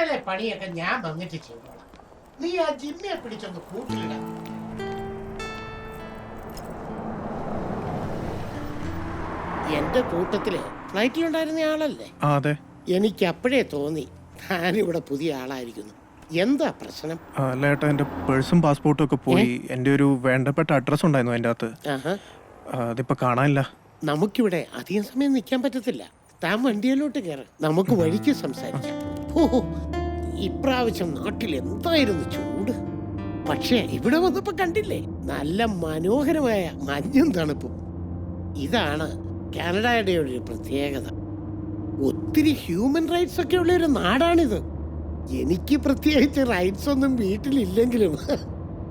അടുക്കളയിലെ പണിയൊക്കെ ഞാൻ വന്നിട്ട് ചെയ്തോളാം. നീ ആ ജിമ്മിയെ പിടിച്ചൊന്ന് കൂട്ടിയിട. എന്റെ കൂട്ടത്തില് ഫ്ലൈറ്റിലുണ്ടായിരുന്ന ആളല്ലേ? അതെ. എനിക്ക് അപ്പോഴേ തോന്നി താനിവിടെ പുതിയ ആളായിരിക്കുന്നു. എന്താ പ്രശ്നം? അല്ല ഏട്ടാ, എൻ്റെ പേഴ്സും പാസ്പോർട്ടും ഒക്കെ പോയി. എൻ്റെ ഒരു വേണ്ടപ്പെട്ട അഡ്രസ് ഉണ്ടായിരുന്നു അതിൻ്റെ അകത്ത്. അതിപ്പോ കാണാനില്ല. നമുക്കിവിടെ അധികം സമയം നിൽക്കാൻ പറ്റത്തില്ല. താൻ വണ്ടിയിലോട്ട് കയറി നമുക്ക് വഴിക്ക് സംസാരിക്കാം. ഓഹോ, ഇപ്രാവശ്യം നാട്ടിൽ എന്തായിരുന്നു ചൂട്. പക്ഷേ ഇവിടെ വന്നപ്പോ കണ്ടില്ലേ, നല്ല മനോഹരമായ മഞ്ഞും തണുപ്പും. ഇതാണ് കാനഡയുടെ ഒരു പ്രത്യേകത. ഒത്തിരി ഹ്യൂമൻ റൈറ്റ്സ് ഒക്കെ ഉള്ള ഒരു നാടാണിത്. എനിക്ക് പ്രത്യേകിച്ച് റൈറ്റ്സ് ഒന്നും വീട്ടിലില്ലെങ്കിലും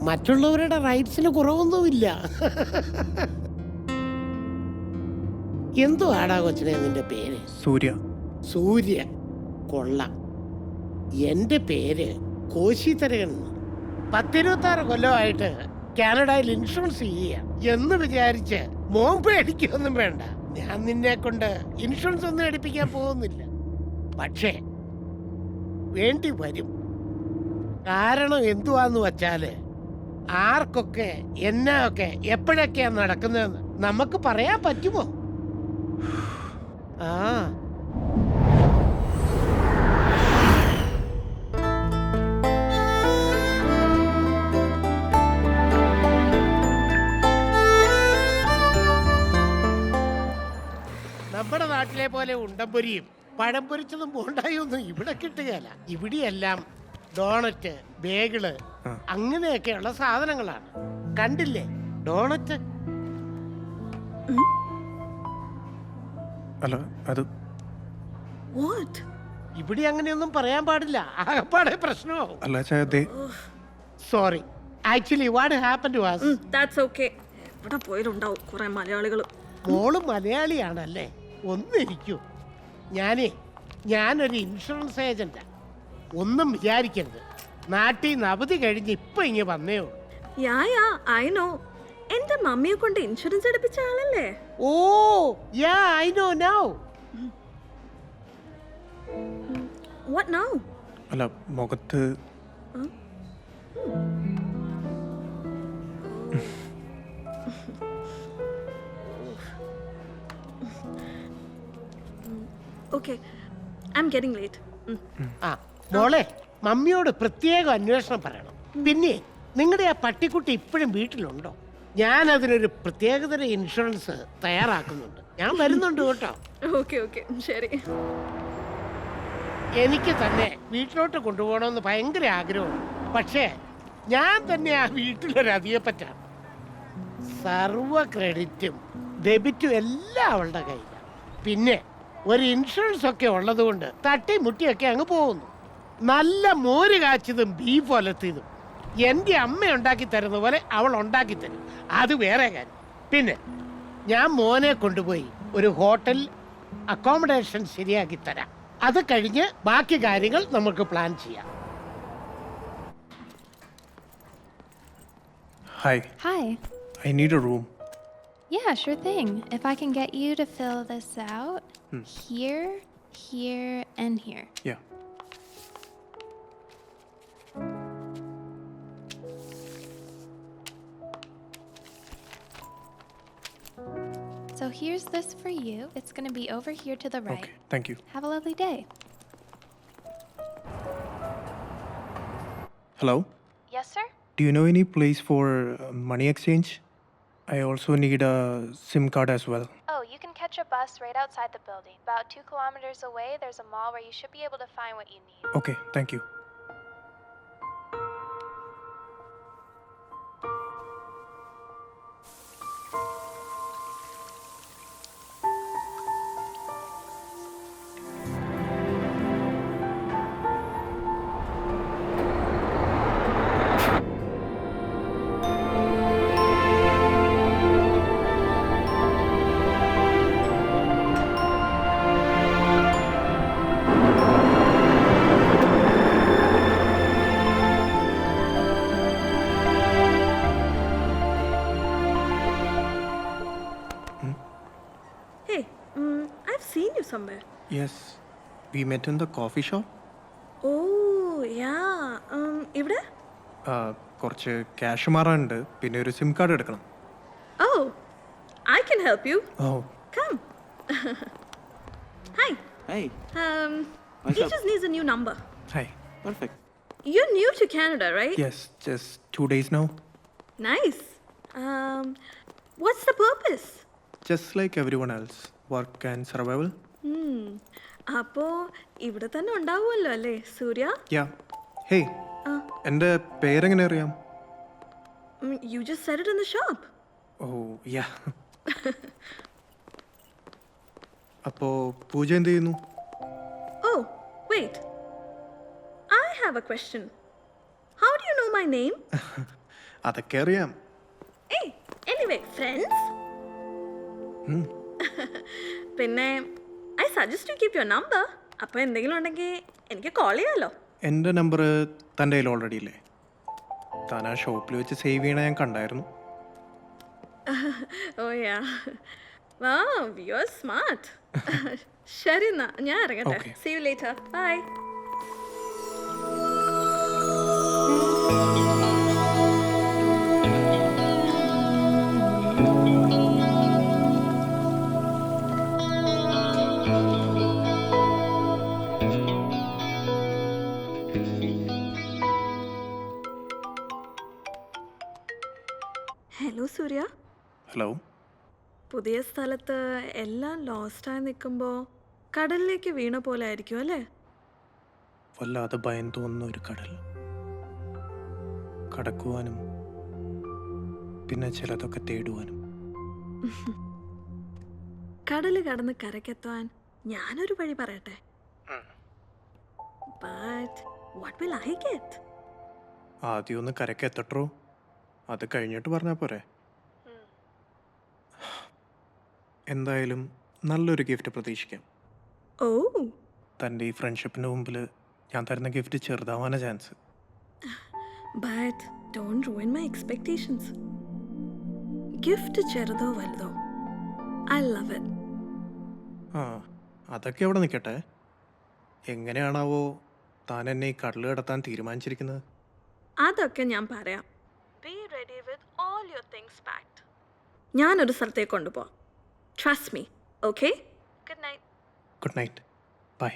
മറ്റുള്ളവരുടെ റൈറ്റ്സിന് കുറവൊന്നുമില്ല. എന്തോ ആടാ കൊച്ചിനെ നിന്റെ പേര്? സൂര്യ. സൂര്യ കൊള്ളാം. എന്റെ പേര് കോശി തരകൻ. 10-26 കൊല്ലമായിട്ട് കാനഡയിൽ ഇൻഷുറൻസ് ചെയ്യുക എന്ന് വിചാരിച്ച് മോൻ പേടിക്കൊന്നും വേണ്ട. ഞാൻ നിന്നെ കൊണ്ട് ഇൻഷുറൻസ് ഒന്നും എടുപ്പിക്കാൻ പോകുന്നില്ല. പക്ഷേ വേണ്ടി വരും. കാരണം എന്തുവാന്ന് വച്ചാല് ആർക്കൊക്കെ എന്നാ ഒക്കെ എപ്പോഴൊക്കെയാ നടക്കുന്നതെന്ന് നമുക്ക് പറയാൻ പറ്റുമോ? ആ നമ്മുടെ നാട്ടിലെ പോലെ ഉണ്ടംപൊരിയും പഴം പൊരിച്ചതും ബോണ്ടായൊന്നും ഇവിടെ കിട്ടുകയല്ല. ഇവിടെയെല്ലാം ഡോണറ്റ്, ബേഗിള് അങ്ങനെയൊക്കെയുള്ള സാധനങ്ങളാണ്. കണ്ടില്ലേ ഡോണറ്റ്? അല്ല അത് ഇവിടെ അങ്ങനെയൊന്നും പറയാൻ പാടില്ല. ആകപ്പാടെ പ്രശ്നമാവും. അല്ല sorry, actually what happened was that's okay. ഇവിടെ പോയിട്ടുണ്ടാവും കുറെ മലയാളികൾ. മോള് മലയാളിയാണല്ലേ? ഒന്നിരിക്കൂ. ഞാനൊരു ഇൻഷുറൻസ് ഏജന്റാ. ഒന്നും വിചാരിക്കരുത്. നാട്ടിൽ നിന്ന് അവധി കഴിഞ്ഞ് ഇപ്പൊ ഇങ്ങനെ വന്നേ ഉള്ളൂ. I know. എന്റെ മമ്മിയെ കൊണ്ട് ഇൻഷുറൻസ് എടുപ്പിച്ച ആളല്ലേ? Oh yeah, I know now. What now? അല്ല മുഖത്ത് okay, I am getting late. ആ മോളെ, മമ്മിയോട് പ്രത്യേകം അന്വേഷണം പറയണം. പിന്നെ നിങ്ങളുടെ ആ പട്ടിക്കുട്ടി ഇപ്പോഴും വീട്ടിലുണ്ടോ? ഞാൻ അതിനൊരു പ്രത്യേകതര ഇൻഷുറൻസ് തയ്യാറാക്കുന്നുണ്ട്. ഞാൻ വരുന്നുണ്ട് കേട്ടോ. ഓക്കേ ഓക്കേ, ശരി. എനിക്ക് തന്നെ വീട്ടിലോട്ട് കൊണ്ടുപോകണമെന്ന് ഭയങ്കര ആഗ്രഹമുണ്ട്. പക്ഷേ ഞാൻ തന്നെ ആ വീട്ടിലൊരു അധികപ്പറ്റാണ്. സർവ ക്രെഡിറ്റും ഡെബിറ്റും എല്ലാം അവളുടെ കയ്യിലാണ്. പിന്നെ ഒരു ഇൻഷുറൻസ് ഒക്കെ ഉള്ളത് കൊണ്ട് തട്ടിമുട്ടിയൊക്കെ അങ്ങ് പോകുന്നു. നല്ല മോര് കാച്ചതും ബീഫ് ഒലത്തിയതും എൻ്റെ അമ്മ ഉണ്ടാക്കി തരുന്ന പോലെ അവൾ ഉണ്ടാക്കി തരും. അത് വേറെ കാര്യം. പിന്നെ ഞാൻ മോനെ കൊണ്ടുപോയി ഒരു ഹോട്ടൽ അക്കോമഡേഷൻ ശരിയാക്കി തരാം. അത് കഴിഞ്ഞ് ബാക്കി കാര്യങ്ങൾ നമുക്ക് പ്ലാൻ ചെയ്യാം. Hi. Hi. I need a room. Yeah, sure thing. If I can get you to fill this out here, here, and here. Yeah. So here's this for you. It's going to be over here to the right. Okay, thank you. Have a lovely day. Hello? Yes, sir? Do you know any place for money exchange? I also need a SIM card as well. Oh, you can catch a bus right outside the building. About 2 kilometers away, there's a mall where you should be able to find what you need. Okay, thank you. I've seen you somewhere. Yes, we met in the coffee shop. Oh, yeah ഇവിടെ കുറച്ച് cash മാറാനുണ്ട്, പിന്നെ ഒരു sim card എടുക്കണം. Oh I can help you. Oh come. Hi. Hey, He just needs a new number. Hi. perfect. You're new to Canada, right? Yes, just 2 days now. Nice. What's the purpose? Just like everyone else, work and survival. അപ്പോ ഇവിടെ തന്നെ ഉണ്ടാവുമല്ലോ അല്ലേ സൂര്യ? യാ. Hey, എൻ്റെ പേരെങ്ങനെ അറിയാം? You just said it in the shop. ഓ യാ. അപ്പോൾ പൂജ എന്ത് ചെയ്യുന്നു? Oh, wait. I have a question. How do you know my name? അതൊക്കെ അറിയാം. Hey, anyway, friends? പിന്നെ I suggest you keep your number. അപ്പോൾ എന്തെങ്കിലും ഉണ്ടെങ്കിൽ എനിക്ക് കോൾ ചെയ്യാലോ. എൻ്റെ നമ്പർ തൻ്റെ കയ്യിൽ ഓൾറെഡി ഇല്ലേ? താൻ ആ ഷോപ്പിൽ വെച്ച് സേവ് ചെയ്യണ ഞാൻ കണ്ടായിരുന്നു. Oh yeah. Wow, you're smart. ശരി എന്നാ ഞാൻ ഇറങ്ങട്ടെ. Okay. See you later. Bye. Hello Surya. Hello. പുതിയ സ്ഥലത്ത് എല്ലാം ലോസ്റ്റായി നിൽക്കുമ്പോൾ കടലിലേക്ക് വീണ പോലെ ആയിരിക്കും അല്ലേ? വല്ലാതെ ഭയം തോന്നുന്ന ഒരു കടൽ. കടക്കുവാനും പിന്നെ ചിലതൊക്കെ തേടുവാനും. കടല് കടന്ന് കരക്കെത്താൻ ഞാനൊരു വഴി പറയട്ടെ. But what will I get? ആദ്യം ഒന്ന് കരയ്ക്ക് എത്തട്ടോ, അത് കഴിഞ്ഞിട്ട് പറഞ്ഞാൽ പോരെ? എന്തായാലും നല്ലൊരു ഗിഫ്റ്റ് പ്രതീക്ഷിക്കാം. ഓ, തൻ്റെ ഈ ഫ്രണ്ട്ഷിപ്പിന് മുമ്പിൽ ഞാൻ തരുന്ന ഗിഫ്റ്റ് ചെറുതാവാനാ chance. But don't ruin my expectations. Gift ചെറുതോ വലുതോ, ഐ ലവ് ഇറ്റ്. ആ, അതൊക്കെ അവിടെ നിൽക്കട്ടെ. എങ്ങനെയാണാവോ താൻ എന്നെ ഈ കടൽ കടത്താൻ തീരുമാനിച്ചിരിക്കുന്നത്? അതൊക്കെ ഞാൻ പറയാം. Be ready with all your things packed. ഞാനൊരു സ്ഥലത്തേക്ക് കൊണ്ടുപോവാം. Trust me. Okay? Good night. Good night. By.